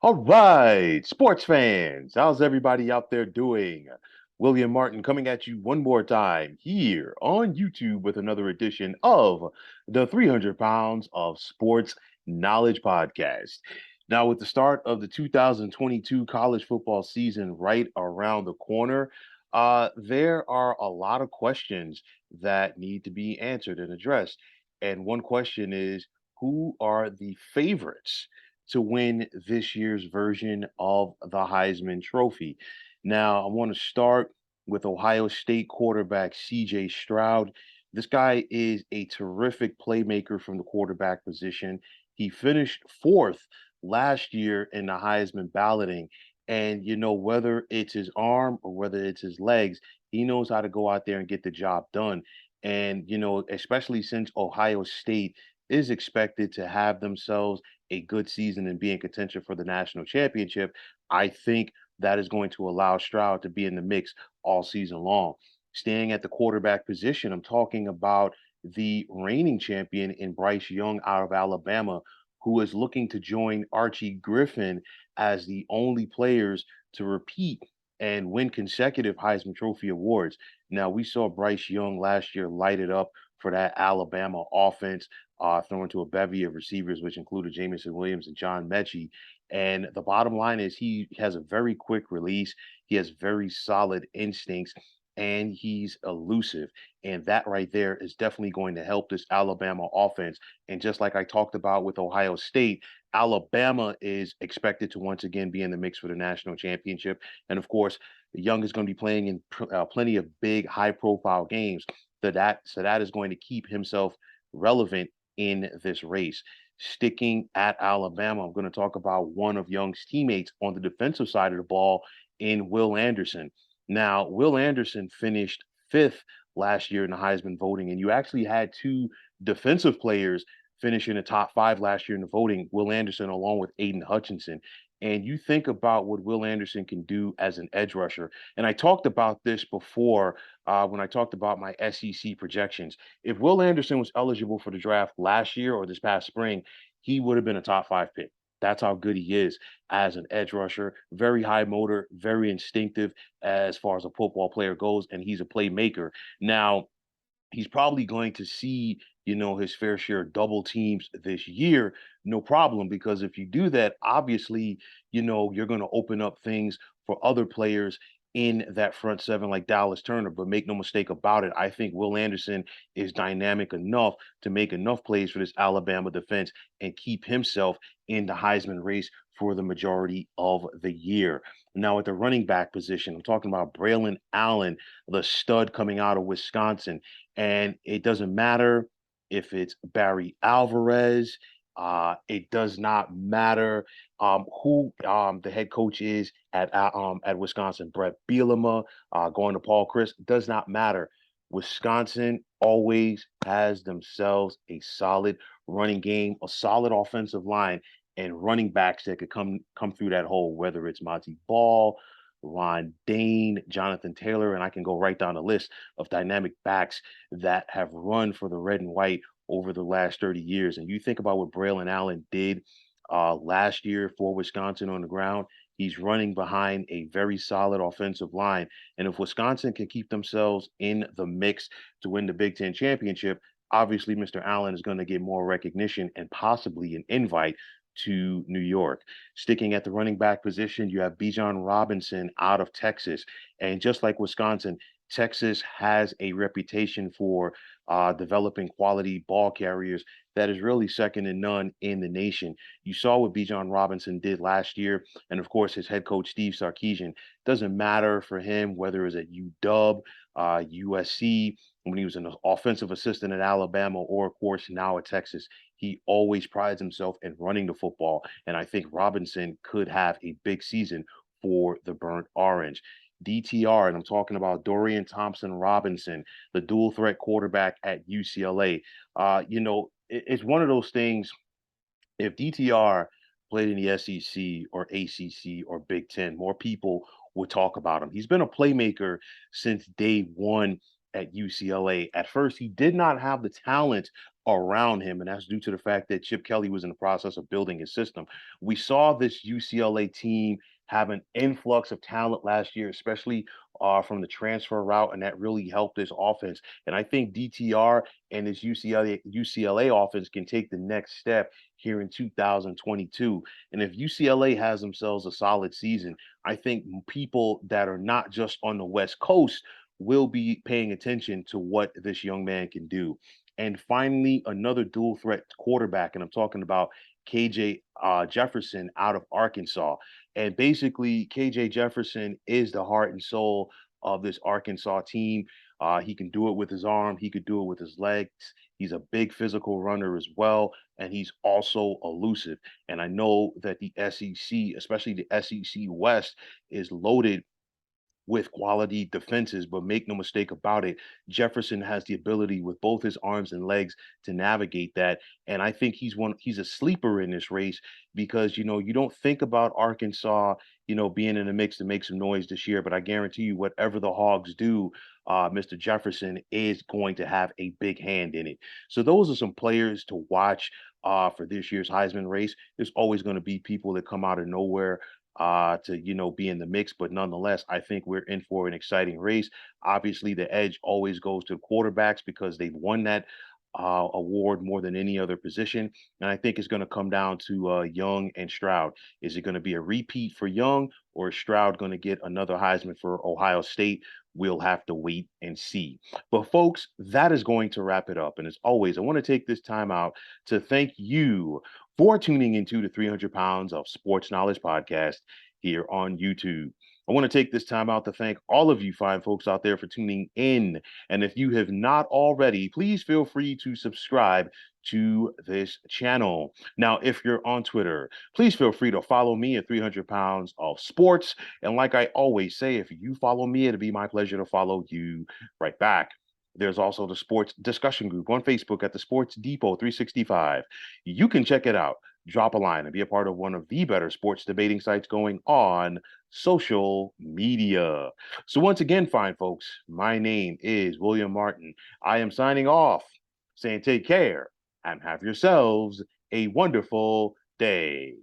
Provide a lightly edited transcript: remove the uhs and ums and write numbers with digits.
All right, sports fans, how's everybody out there doing? William Martin coming at you one more time here on YouTube with another edition of the 300 Pounds of Sports Knowledge Podcast. Now, with the start of the 2022 college football season right around the corner, there are a lot of questions that need to be answered and addressed. And one question is, who are the favorites to win this year's version of the Heisman Trophy? Now, I want to start with Ohio State quarterback CJ Stroud. This guy is a terrific playmaker from the quarterback position. He finished fourth last year in the Heisman balloting. And, whether it's his arm or whether it's his legs, he knows how to go out there and get the job done. And, especially since Ohio State is expected to have themselves a good season and be in contention for the national championship, I think that is going to allow Stroud to be in the mix all season long. Staying at the quarterback position, I'm talking about the reigning champion in Bryce Young out of Alabama, who is looking to join Archie Griffin as the only players to repeat and win consecutive Heisman Trophy awards. Now, we saw Bryce Young last year light it up for that Alabama offense, throwing to a bevy of receivers, which included Jamison Williams and John Mechie. And the bottom line is he has a very quick release. He has very solid instincts and he's elusive. And that right there is definitely going to help this Alabama offense. And just like I talked about with Ohio State, Alabama is expected to once again be in the mix for the national championship. And of course, Young is going to be playing in plenty of big, high-profile games. So that is going to keep himself relevant in this race. Sticking at Alabama, I'm going to talk about one of Young's teammates on the defensive side of the ball in Will Anderson. Now, Will Anderson finished fifth last year in the Heisman voting, and you actually had two defensive players finish in the top five last year in the voting, Will Anderson along with Aiden Hutchinson. And you think about what Will Anderson can do as an edge rusher. And I talked about this before when I talked about my SEC projections. If Will Anderson was eligible for the draft last year or this past spring, he would have been a top five pick. That's how good he is as an edge rusher. Very high motor, very instinctive as far as a football player goes, and he's a playmaker. Now, he's probably going to see, his fair share of double teams this year, no problem, because if you do that, obviously, you're going to open up things for other players in that front seven like Dallas Turner. But make no mistake about it, I think Will Anderson is dynamic enough to make enough plays for this Alabama defense and keep himself in the Heisman race for the majority of the year. Now, at the running back position, I'm talking about Braelon Allen, the stud coming out of Wisconsin. And it doesn't matter if it's Barry Alvarez. It does not matter who the head coach is at Wisconsin. Brett Bielema going to Paul Chris does not matter. Wisconsin always has themselves a solid running game, a solid offensive line, and running backs that could come through that hole. Whether it's Monty Ball, Ron Dane, Jonathan Taylor, and I can go right down the list of dynamic backs that have run for the red and white over the last 30 years. And you think about what Braylon Allen did last year for Wisconsin on the ground. He's running behind a very solid offensive line. And if Wisconsin can keep themselves in the mix to win the Big Ten championship, obviously Mr. Allen is going to get more recognition and possibly an invite to New York. Sticking at the running back position, you have Bijan Robinson out of Texas. And just like Wisconsin, Texas has a reputation for developing quality ball carriers that is really second to none in the nation. You saw what Bijan Robinson did last year, and of course, his head coach Steve Sarkisian. Doesn't matter for him whether it was at UW, USC, when he was an offensive assistant at Alabama, or of course now at Texas. He always prides himself in running the football, and I think Robinson could have a big season for the Burnt Orange. DTR, and I'm talking about Dorian Thompson Robinson, the dual threat quarterback at UCLA. It's one of those things. If DTR played in the SEC or ACC or Big Ten, more people would talk about him. He's been a playmaker since day one at UCLA. At first, he did not have the talent around him, and that's due to the fact that Chip Kelly was in the process of building his system. We saw this UCLA team have an influx of talent last year, especially from the transfer route, and that really helped this offense. And I think DTR and this UCLA offense can take the next step here in 2022. And if UCLA has themselves a solid season, I think people that are not just on the West Coast will be paying attention to what this young man can do. And finally, another dual threat quarterback, and I'm talking about KJ Jefferson out of Arkansas. And basically, KJ Jefferson is the heart and soul of this Arkansas team. He can do it with his arm, he could do it with his legs. He's a big physical runner as well, and he's also elusive. And I know that the SEC, especially the SEC West, is loaded with quality defenses, but make no mistake about it, Jefferson has the ability with both his arms and legs to navigate that. And I think he's a sleeper in this race because you don't think about Arkansas, being in the mix to make some noise this year, but I guarantee you, whatever the Hogs do, Mr. Jefferson is going to have a big hand in it. So those are some players to watch for this year's Heisman race. There's always going to be people that come out of nowhere to be in the mix. But nonetheless, I think we're in for an exciting race. Obviously, the edge always goes to the quarterbacks because they've won that award more than any other position. And I think it's going to come down to Young and Stroud. Is it going to be a repeat for Young, or is Stroud going to get another Heisman for Ohio State? We'll have to wait and see. But folks, that is going to wrap it up. And as always, I want to take this time out to thank you for tuning into the 300 Pounds of Sports Knowledge podcast here on YouTube. I want to take this time out to thank all of you fine folks out there for tuning in. And if you have not already, please feel free to subscribe to this channel. Now, if you're on Twitter, please feel free to follow me at 300 Pounds of Sports. And like I always say, if you follow me, it'll be my pleasure to follow you right back. There's also the sports discussion group on Facebook at the Sports Depot 365. You can check it out, drop a line, and be a part of one of the better sports debating sites going on social media. So once again, fine folks, my name is William Martin. I am signing off, saying take care and have yourselves a wonderful day.